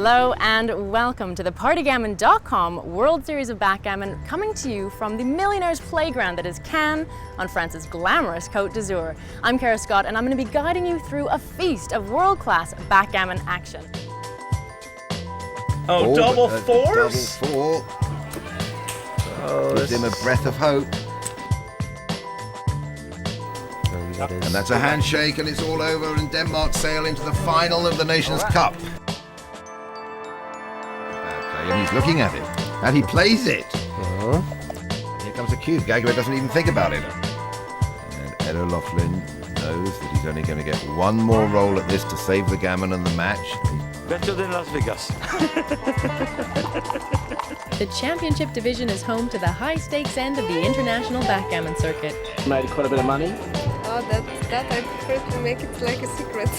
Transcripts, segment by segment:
Hello and welcome to the Partygammon.com World Series of Backgammon, coming to you from the millionaire's playground that is Cannes on France's glamorous Côte d'Azur. I'm Cara Scott and I'm going to be guiding you through a feast of world-class backgammon action. Oh, double fours? Double four. Oh, gives him a breath of hope. And that's a handshake, and it's all over, and Denmark sail into the final of the Nations Cup. And he's looking at it, and he plays it. Here comes a cube. Gagua doesn't even think about it. And Ed O'Loughlin knows that he's only going to get one more roll at this to save the gammon and the match. Better than Las Vegas. The championship division is home to the high-stakes end of the international backgammon circuit. Made quite a bit of money. Oh, that I prefer to make it like a secret.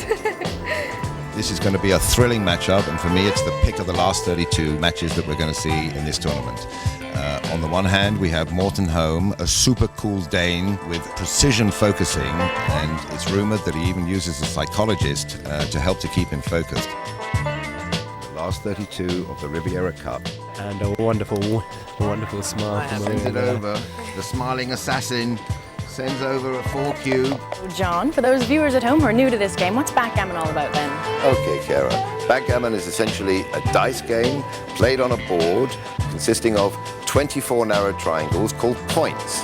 This is going to be a thrilling matchup, and for me it's the pick of the last 32 matches that we're going to see in this tournament. On the one hand, we have Morten Holm, a super cool Dane with precision focusing, and it's rumored that he even uses a psychologist to help to keep him focused. The last 32 of the Riviera Cup. And a wonderful smile from Sends it over. The smiling assassin sends over a 4 cube. John, for those viewers at home who are new to this game, what's backgammon all about then? Okay, Cara. Backgammon is essentially a dice game played on a board consisting of 24 narrow triangles called points.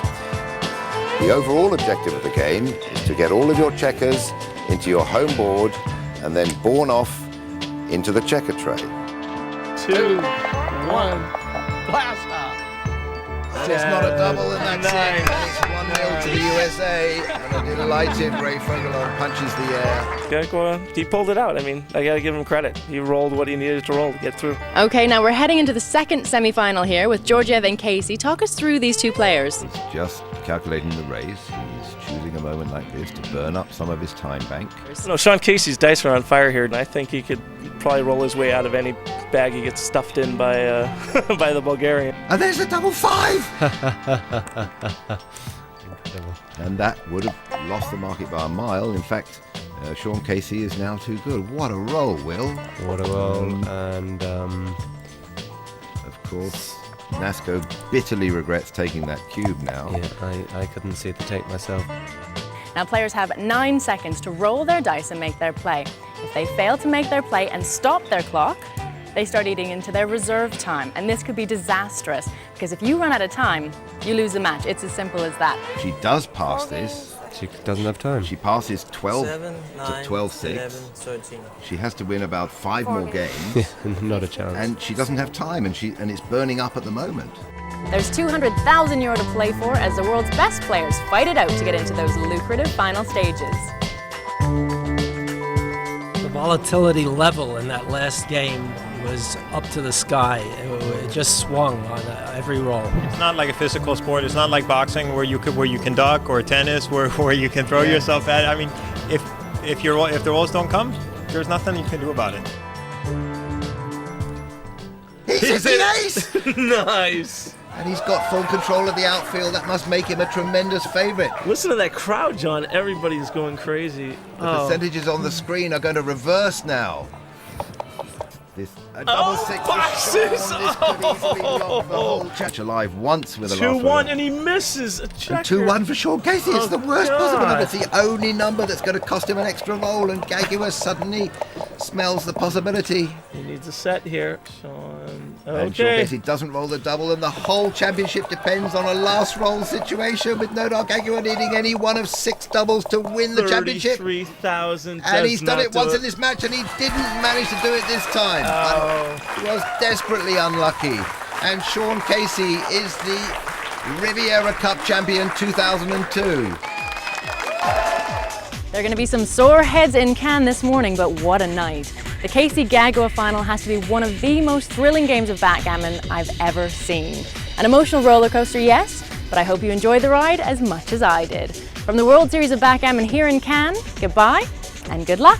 The overall objective of the game is to get all of your checkers into do home board and then born off into the checker tray. 2, 1, blast off. And it's not a double, and that's it. And it's 1-0 to the USA. And a delighted Ray Fogelon punches the air. Gagua, he pulled it out. I mean, I gotta give him credit. He rolled what he needed to roll to get through. Okay, now we're heading into the second semi-final here with Georgiev and Casey. Talk us through these two players. He's just calculating the race. He's choosing a moment like this to burn up some of his time bank. No, Sean Casey's dice are on fire here, and I think he could probably roll his way out of any bag he gets stuffed in by by the Bulgarian. And there's a double 5! Incredible. And that would have lost the market by a mile. In fact, Sean Casey is now too good. What a roll, Will. What a roll, and Of course, Nasco bitterly regrets taking that cube now. yeah, I couldn't see the tape myself. Now players have 9 seconds to roll their dice and make their play. If they fail to make their play and stop their clock, they start eating into their reserve time, and this could be disastrous because if you run out of time, you lose the match. It's as simple as that. She does pass this. She doesn't have time. She passes 12 7, 9, to 12-6. 11, 13. She has to win about 5 more games, Not a chance. and she doesn't have time, and it's burning up at the moment. There's €200,000 to play for as the world's best players fight it out to get into those lucrative final stages. The volatility level in that last game was up to the sky. It just swung on every roll. It's not like a physical sport. It's not like boxing where you can duck, or tennis where you can throw yourself at. I mean, if the rolls don't come, there's nothing you can do about it. He's the ace! Nice. And he's got full control of the outfield. That must make him a tremendous favourite. Listen to that crowd, John. Everybody's going crazy. The percentages on the screen are going to reverse now. A double 6 boxes! This could easily block the whole catch alive once with a 2-1, and he misses a checker. 2-1 for Sean Casey. It's the worst possible number. God. It's the only number that's going to cost him an extra roll, and Gagua suddenly smells the possibility. He needs a set here, Sean. And Sean Okay. Casey doesn't roll the double, and the whole championship depends on a last roll situation with no doubt Gagua needing any one of 6 doubles to win the championship. 33,000. And he's done it once in this match, and he didn't manage to do it this time. He was desperately unlucky. And Sean Casey is the Riviera Cup champion 2002. There are going to be some sore heads in Cannes this morning, but what a night. The Casey-Gagua final has to be one of the most thrilling games of backgammon I've ever seen. An emotional roller coaster, yes, but I hope you enjoyed the ride as much as I did. From the World Series of Backgammon here in Cannes, goodbye and good luck.